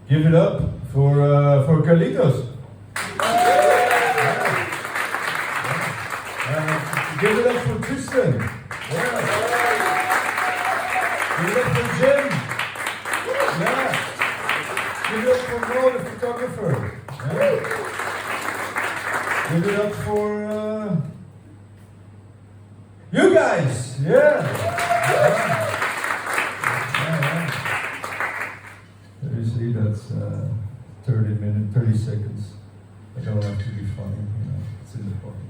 Give it up for Carlitos. Give it up for Tristan. Yeah. Give it up for Jim. Yeah. Give it up for Mo, the photographer. Yeah. Give it up for you guys. Yeah. You see, that's 30 seconds. I don't have to be funny, it's in the pocket.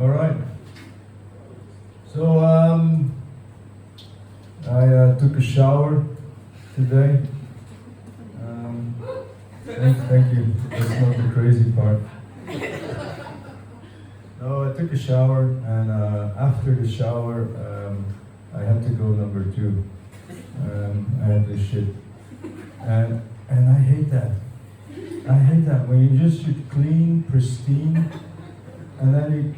All right. So, I took a shower today. Thank you. That's not the crazy part. No, I took a shower, and after the shower, I had to go number 2. I had this shit, and I hate that. I hate that when you just should clean, pristine, and then you.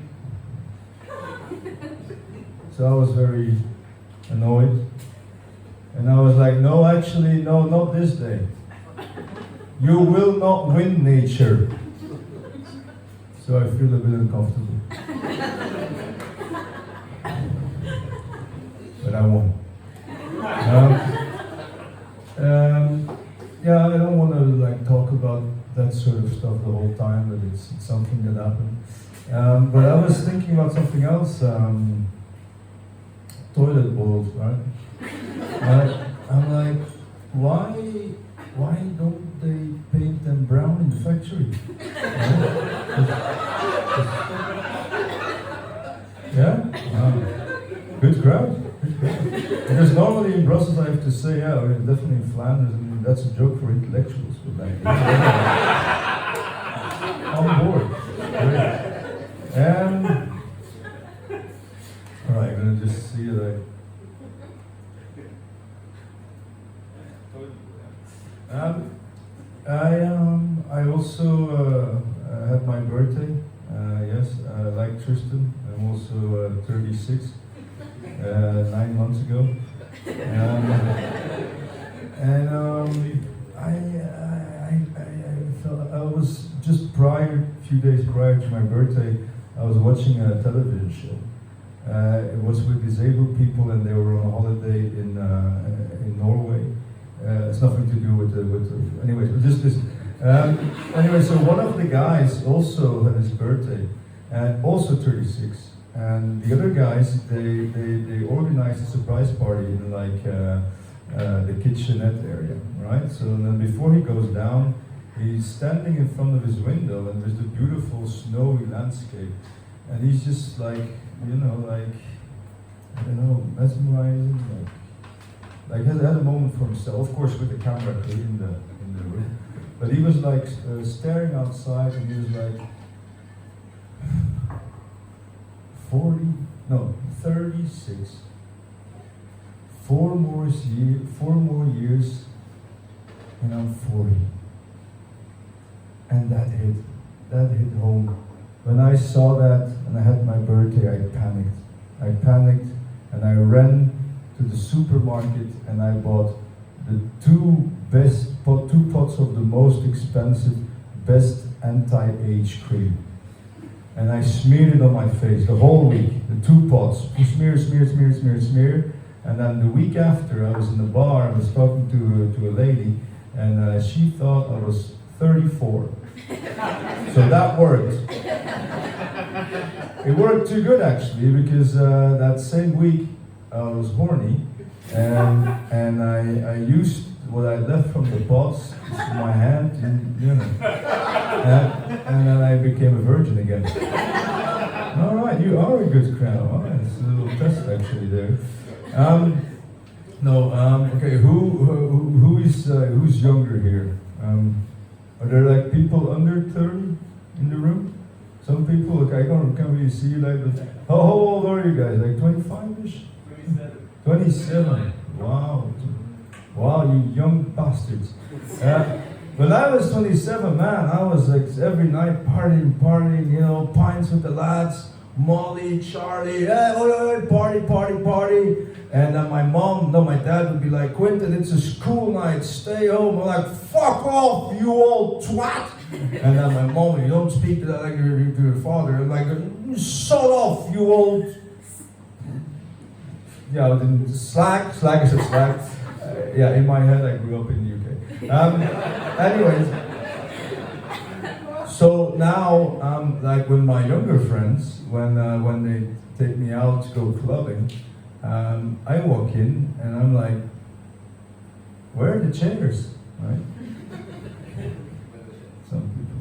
So I was very annoyed, and I was like, no, actually, no, not this day. You will not win, nature. So I feel a bit uncomfortable, but I won't. Yeah, I don't want to talk about that sort of stuff the whole time, but it's something that happened. But I was thinking about something else. Toilet bowls, right? I'm like, why don't they paint them brown in the factory? Yeah? Wow. Good crowd. Because normally in Brussels I have to say, yeah, we're definitely in Flanders, and that's a joke for intellectuals, but on board. Great. Alright, I'm gonna just see I also had my birthday. Yes, like Tristan. I'm also 36. 9 months ago, I was just a few days prior to my birthday, I was watching a television show. It was with disabled people, and they were on a holiday in Norway. It's nothing to do with anyways, but just this. Anyway, so one of the guys also had his birthday, and also 36. And the other guys, they organized a surprise party in the kitchenette area, right? So then before he goes down, he's standing in front of his window, and there's the beautiful snowy landscape, and he's just mesmerizing, had a moment for himself, of course with the camera in the room, but he was staring outside, and he was like. 36. 4 more years, and I'm 40. And that hit home. When I saw that, and I had my birthday, I panicked, and I ran to the supermarket, and I bought the 2 pots of the most expensive, best anti-age cream. And I smeared it on my face the whole week, the 2 pots. Smear. And then the week after, I was in the bar, I was talking to a lady, and she thought I was 34. So that worked. It worked too good, actually, because that same week, I was horny, and I used what I left from the pots in my hand, and then I became a virgin again. All right, you are a good crowd. Oh, it's a little test actually there. Okay. Who's younger here? Are there people under 30 in the room? Some people. I can't really see you but how old are you guys? 25ish? 27. Wow, you young bastards. When I was 27, man, I was every night partying, pints with the lads, Molly, Charlie, hey, oh, party, party, party. And then my dad would be like, Quentin, it's a school night, stay home. I'm like, fuck off, you old twat. And then my mom, you don't speak to that like to your father. I'm like, shut off, you old. Yeah, slag, I said slag. Yeah, in my head, I grew up in the UK. Anyways, so now, like with my younger friends, when they take me out to go clubbing, I walk in and I'm like, where are the chairs? Right? Some people.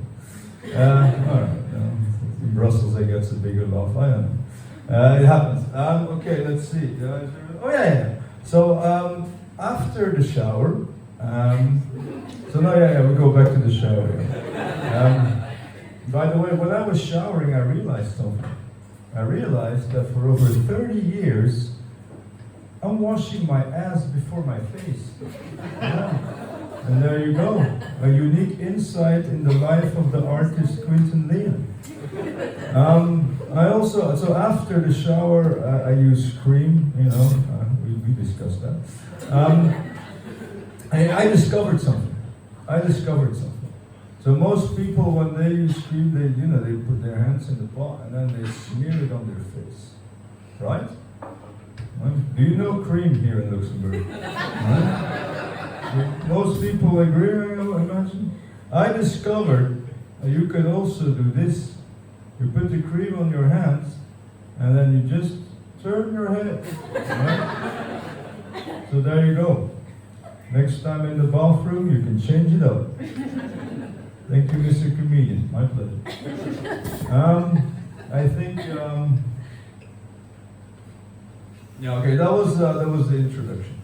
All right. In Brussels, I get a bigger laugh. I don't know. It happens. Okay, let's see. Oh yeah. So after the shower, so now we go back to the shower. By the way, when I was showering, I realized something. I realized that for over 30 years, I'm washing my ass before my face. Yeah. And there you go. A unique insight in the life of the artist Quentin Leon. I also, so after the shower, I use cream, we discussed that. I discovered something. So most people, when they use cream, they put their hands in the pot and then they smear it on their face, right? Do you know cream here in Luxembourg? Right? Most people agree, I imagine. I discovered you can also do this. You put the cream on your hands and then you just turn your head. Right? So there you go. Next time in the bathroom, you can change it up. Thank you, Mr. Comedian. My pleasure. I think. Okay. That was the introduction.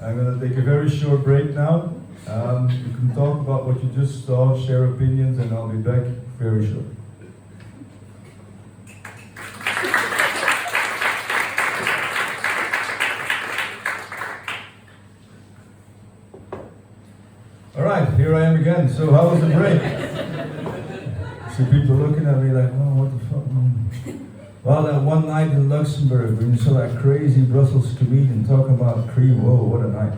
I'm gonna take a very short break now. You can talk about what you just saw, share opinions, and I'll be back very shortly. Alright, here I am again. So how was the break? See people looking at me like, oh, what the fuck? Well, that one night in Luxembourg, when you saw that crazy Brussels comedian talking about cream, whoa, what a night,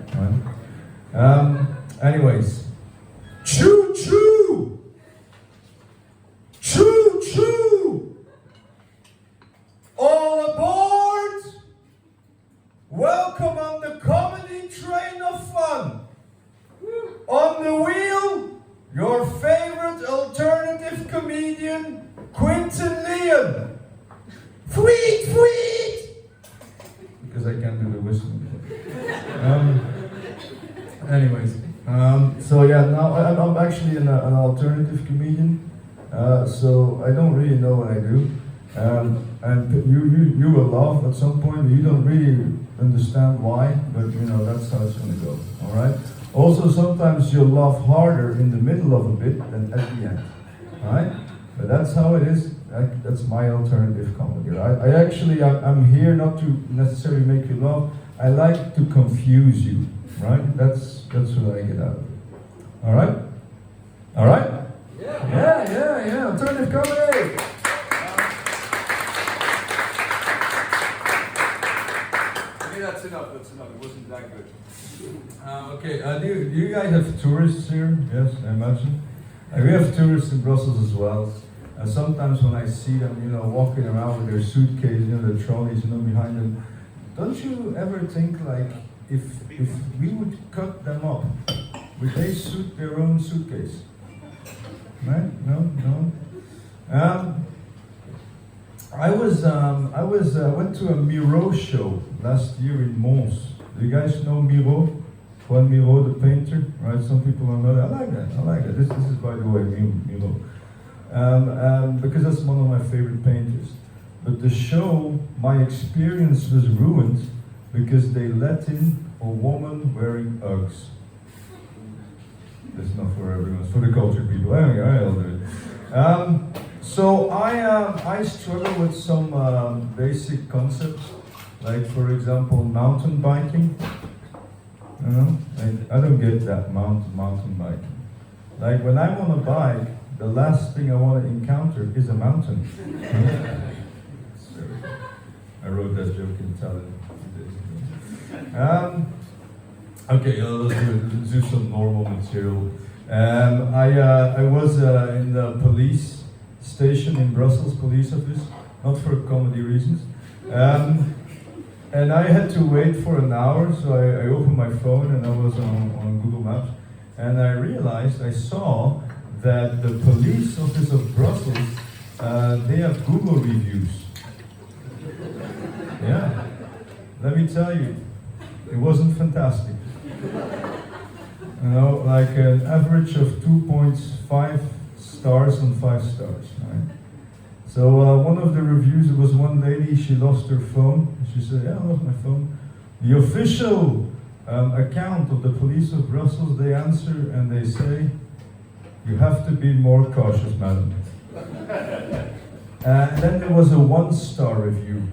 man. Anyways, choo choo! Choo choo! All aboard! Welcome on the comedy train of fun! On the wheel, your favorite alternative comedian, Quentin Leon. Tweet, tweet! Because I can't do the whistling. Anyways, so yeah, now I'm actually an alternative comedian, so I don't really know what I do. And you will laugh at some point, but you don't really understand why, but that's how it's going to go, all right? Also, sometimes you'll laugh harder in the middle of a bit than at the end, right? But that's how it is. That's my alternative comedy. I'm here not to necessarily make you laugh. I like to confuse you, right? That's what I get out of it. All right? All right? Yeah. Alternative comedy. That's enough. It wasn't that good. Okay, do you guys have tourists here? Yes, I imagine. We have tourists in Brussels as well. Sometimes when I see them, walking around with their suitcase, their trolleys, behind them, don't you ever think like, if we would cut them up, would they suit their own suitcase? Right? No. I went to a Miro show last year in Mons. Do you guys know Miro? Juan Miro, the painter, right? Some people don't know that. I like that. This is, by the way, Miro. Because that's one of my favorite painters. But the show, my experience was ruined because they let in a woman wearing Uggs. That's not for everyone, it's for the culture people. Anyway, I'll do it. So I struggle with some basic concepts, like for example, mountain biking. I don't get that mountain biking. Like when I'm on a bike, the last thing I want to encounter is a mountain. I wrote that joke in Italian. Okay, let's do some normal material. I was in the police station in Brussels, police office, not for comedy reasons. And I had to wait for an hour, so I opened my phone and I was on Google Maps. And I realized, I saw that the police office of Brussels, they have Google reviews. Yeah, let me tell you, it wasn't fantastic. You know, like an average of 2.5 stars on 5 stars, right? So one of the reviews, it was one lady, she lost her phone. She said, yeah, I lost my phone. The official account of the police of Brussels, they answer and they say, you have to be more cautious, madam. And then there was a 1-star review.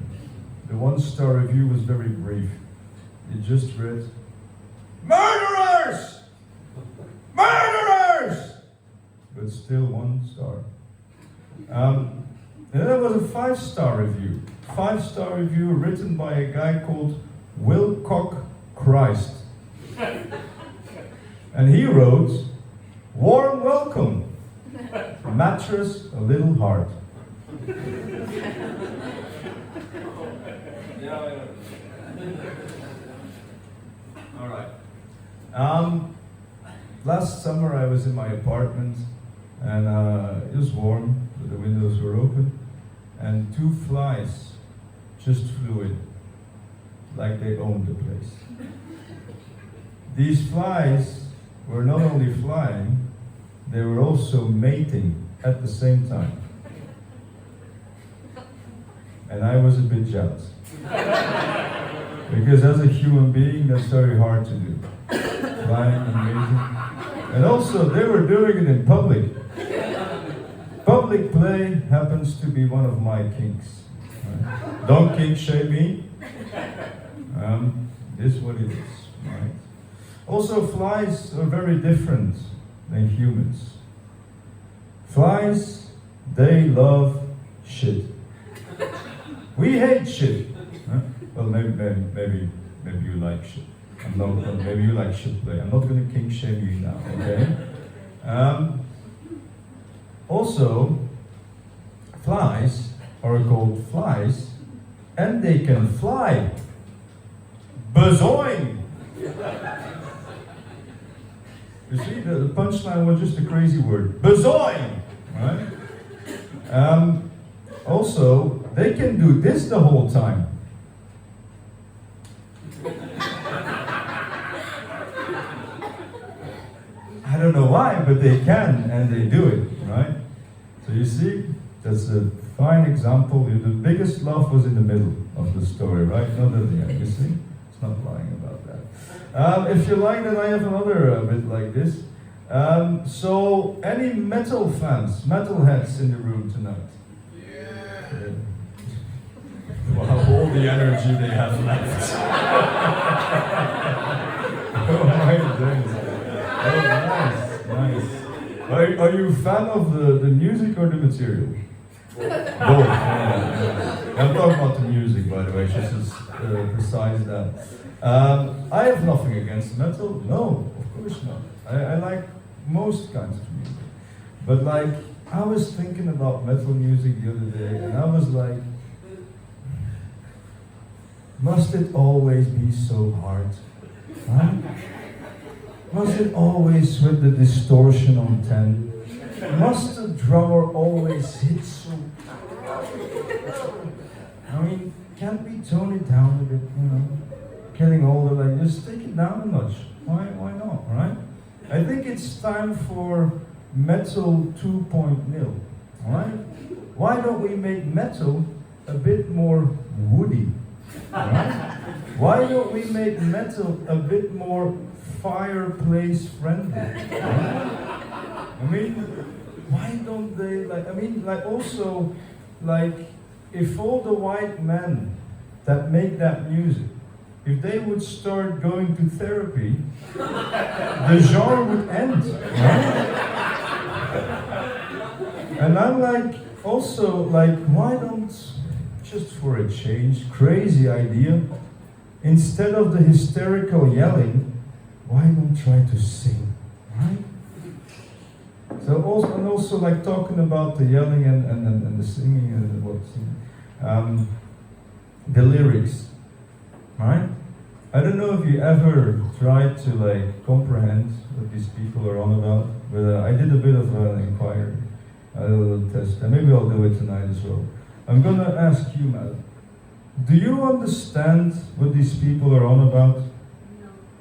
The 1-star review was very brief. It just read, murderers! Murderers! But still 1 star. And then there was a 5-star review. 5-star review written by a guy called Wilcock Christ. And he wrote, warm welcome, mattress a little hard. All right. Last summer I was in my apartment and it was warm, the windows were open, and 2 flies just flew in, like they owned the place. These flies were not only flying, they were also mating at the same time. And I was a bit jealous. Because as a human being, that's very hard to do. Flying and mating. And also, they were doing it in public. Public play happens to be one of my kinks. Right? Don't kink shame me. This is what it is. Right? Also, flies are very different than humans. Flies, they love shit. We hate shit. Huh? Well, maybe you like shit. Maybe you like shit play. I'm not going to kink shame you now, okay? Also, flies are called flies, and they can fly. Bazoing! You see, the punchline was just a crazy word. Bazoing! Right? Also, they can do this the whole time. I don't know why, but they can, and they do it, right? So you see, that's a fine example. The biggest laugh was in the middle of the story, right? Not at the end, you see? It's not lying about that. If you like, then I have another bit like this. So, any metal fans, metalheads in the room tonight? Yeah. Wow, all the energy they have left. Oh my goodness. Oh, nice. Are you a fan of the music or the material? Both. I'm talking about the music, by the way, just as precise that. I have nothing against metal. No, of course not. I like most kinds of music. But like, I was thinking about metal music the other day, and I was like, must it always be so hard? Huh? Must it always with the distortion on 10? Must the drummer always hit so? I mean, can't we tone it down a bit, you know? Getting older, like, just take it down a notch. Why not, right? I think it's time for metal 2.0, right? Why don't we make metal a bit more woody, right? Why don't we make metal a bit more fireplace friendly? Right? I mean, why don't they, also, if all the white men that make that music, if they would start going to therapy, the genre would end, right? And I'm like, also, like, why don't, just for a change, crazy idea, instead of the hysterical yelling, why don't try to sing, right? So also, and also like talking about the yelling and the singing and what singing, the lyrics, right? I don't know if you ever tried to like comprehend what these people are on about, but I did a bit of an inquiry, a little test, and maybe I'll do it tonight as well. I'm gonna ask you, madam, do you understand what these people are on about?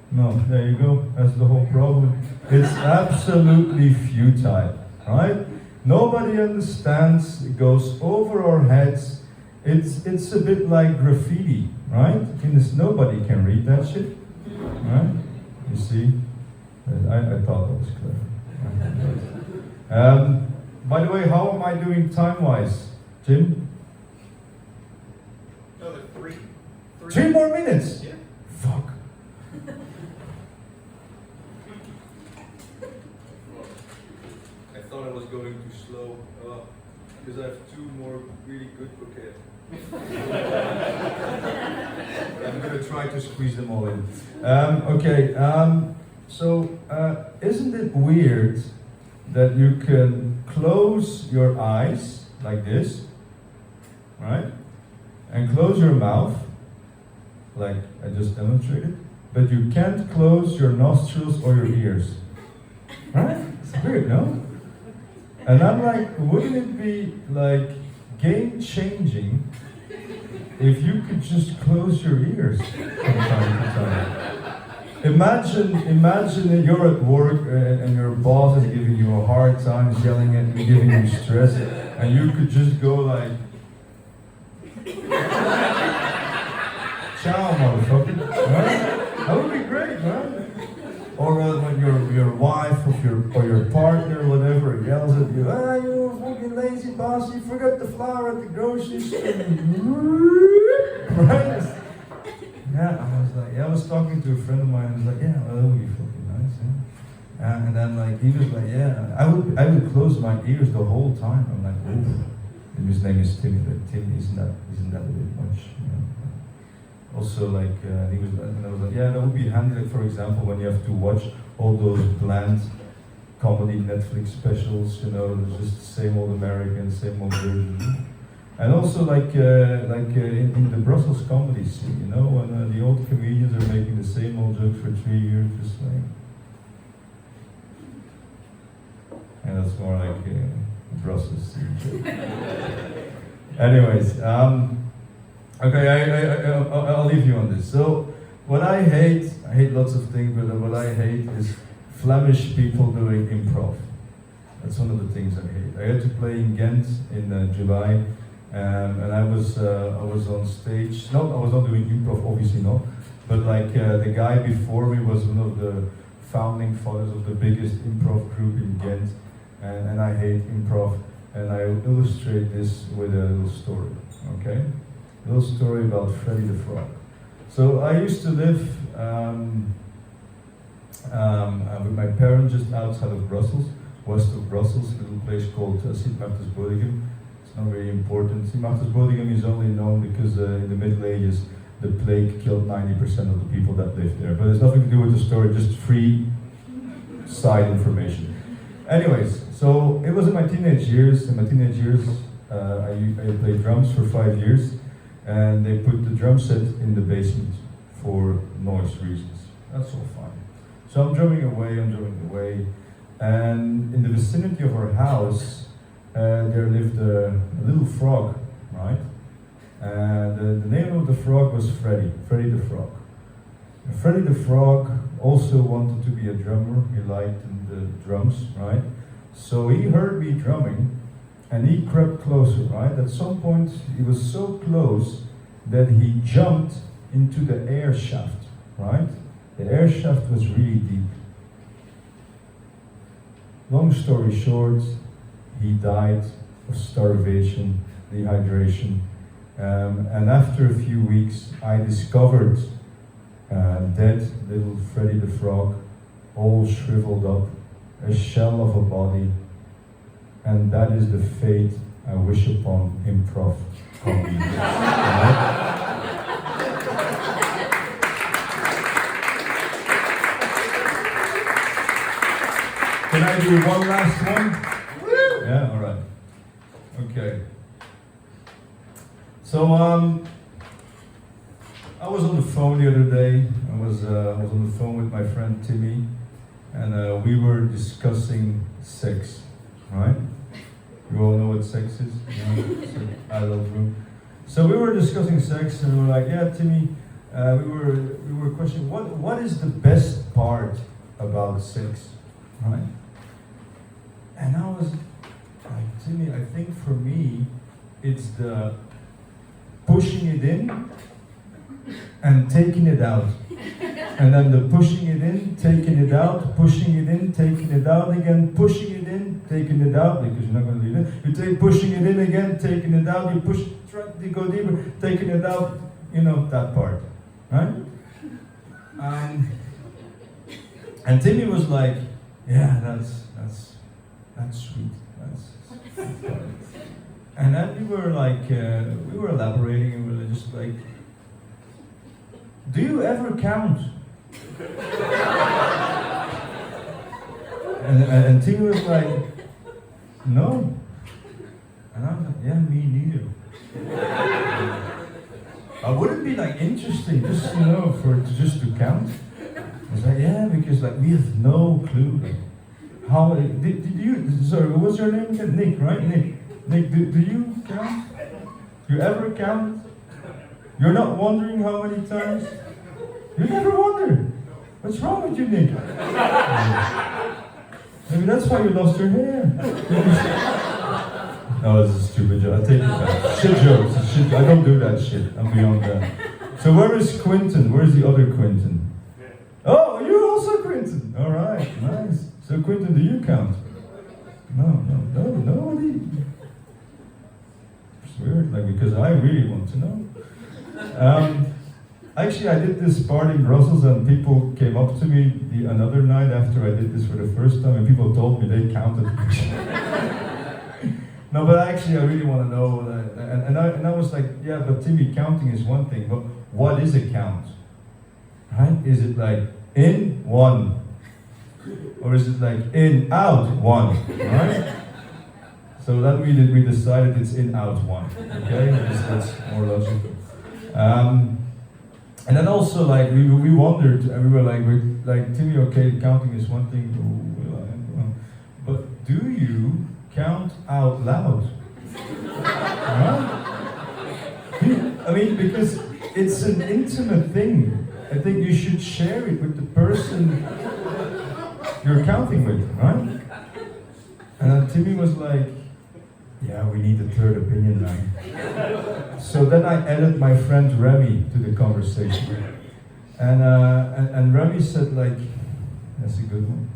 No, there you go, that's the whole problem. It's absolutely futile, right? Nobody understands, it goes over our heads. It's a bit like graffiti, right? Nobody can read that shit, right? You see? I thought that was clever. By the way, how am I doing time-wise? Jim? Another three. 3 more minutes? Yeah. Fuck. I thought I was going too slow because I have 2 more really good bouquets. I'm going to try to squeeze them all in. Okay, so isn't it weird that you can close your eyes like this, right? And close your mouth, like I just demonstrated, but you can't close your nostrils or your ears, right? It's weird, no? And I'm like, wouldn't it be like game-changing if you could just close your ears from time to time? Imagine that you're at work and your boss is giving you a hard time, yelling at you, giving you stress, and you could just go like, ciao, motherfucker, right? That would be great, right? Or when your wife or your partner or whatever yells at you, you fucking lazy boss, you forgot the flour at the grocery store. Right? Yeah, I was talking to a friend of mine, and he was like, yeah, well, that would be fucking nice, yeah. And then like, he was like, yeah, I would close my ears the whole time. I'm like, oof. And his name is Timmy, but Timmy, isn't that a bit much, you know? Also, like, he was, and I was like, yeah, that would be handy, like, for example, when you have to watch all those bland comedy Netflix specials, you know, there's just the same old American, same old version. And also, like in the Brussels comedy scene, you know, when the old comedians are making the same old jokes for 3 years, just like, and that's more like Brussels scene. Anyways, okay, I'll leave you on this. So, what I hate lots of things, but what I hate is Flemish people doing improv. That's one of the things I hate. I had to play in Ghent in July, and I was on stage. No, I was not doing improv, obviously not. But like the guy before me was one of the founding fathers of the biggest improv group in Ghent, and I hate improv. And I will illustrate this with a little story. Okay. Little story about Freddy the Frog. So I used to live with my parents just outside of Brussels, west of Brussels, a little place called Sint-Maartensbodegem. It's not very important. Sint-Maartensbodegem is only known because in the Middle Ages the plague killed 90% of the people that lived there. But it's nothing to do with the story, just free side information. Anyways, so it was in my teenage years. I played drums for 5 years. And they put the drum set in the basement for noise reasons. That's all fine. So I'm drumming away, and in the vicinity of our house, there lived a little frog, right? And the name of the frog was Freddy the Frog. And Freddy the Frog also wanted to be a drummer. He liked the drums, right? So he heard me drumming, and he crept closer, right? At some point, he was so close that he jumped into the air shaft, right? The air shaft was really deep. Long story short, he died of starvation, dehydration, and after a few weeks, I discovered dead little Freddy the Frog, all shriveled up, a shell of a body. and that is the fate I wish upon improv comedy. Right? Can I do one last one? Yeah, all right. Okay. So I was on the phone the other day. I was on the phone with my friend Timmy, and we were discussing sex, right? You all know what sex is? It's an adult room. So we were discussing sex, and we were like, "Yeah, Timmy." We were questioning what is the best part about sex, right? And I was like, Timmy, I think for me, it's the pushing it in and taking it out. And then the pushing it in, taking it out, pushing it in, taking it out again, pushing it in, taking it out, because you're not going to leave it. You take pushing it in again, taking it out, you push, try to go deeper, taking it out, you know, that part, right? And Timmy was like, yeah, that's sweet. That's and then we were like, we were elaborating, and we were just like, do you ever count? and Timmy was like, no. And I was like, yeah, me neither. Would it be like interesting, just just to count? I was like, yeah, because like we have no clue. Like, how did you? Sorry, what was your name again? Nick, right? Nick, do you count? You ever count? You're not wondering how many times? You never wonder. What's wrong with you, Nick? Maybe that's why you lost your hair. No, this is a stupid joke. I take it back. Shit jokes. Shit. I don't do that shit. I'm beyond that. So where is Quentin? Where's the other Quentin? Oh, you're also Quentin. All right, nice. So Quentin, do you count? No, nobody. It's weird, like, because I really want to know. Actually, I did this party in Brussels, and people came up to me another night after I did this for the first time, and people told me they counted. No, but actually, I really want to know. And I was like, yeah, but Timmy, counting is one thing, but what is a count? Right? Is it like in one? Or is it like in out one? Right? So that we decided it's in out one. Okay, that's more logical. And then also like we wondered, and we were like Timmy, okay, counting is one thing, but do you count out loud? Right? I mean, because it's an intimate thing. I think you should share it with the person you're counting with, right? And then Timmy was like, yeah, we need a third opinion now. So then I added my friend Remy to the conversation. And Remy said like, that's a good one.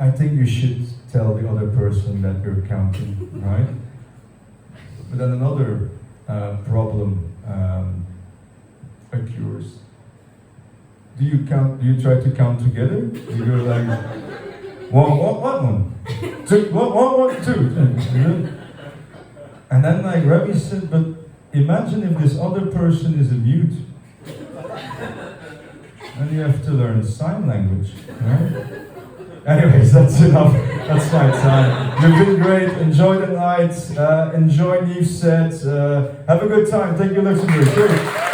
I think you should tell the other person that you're counting, right? But then another problem occurs. Do you count? Do you try to count together? You're like one, two, one, two. And then like Remy said, but imagine if this other person is a mute. And you have to learn sign language, right? Anyways, that's enough. That's my time. You've been great. Enjoy the night. Enjoy Neve's set. Have a good time. Thank you, Luxembourg. Cheers.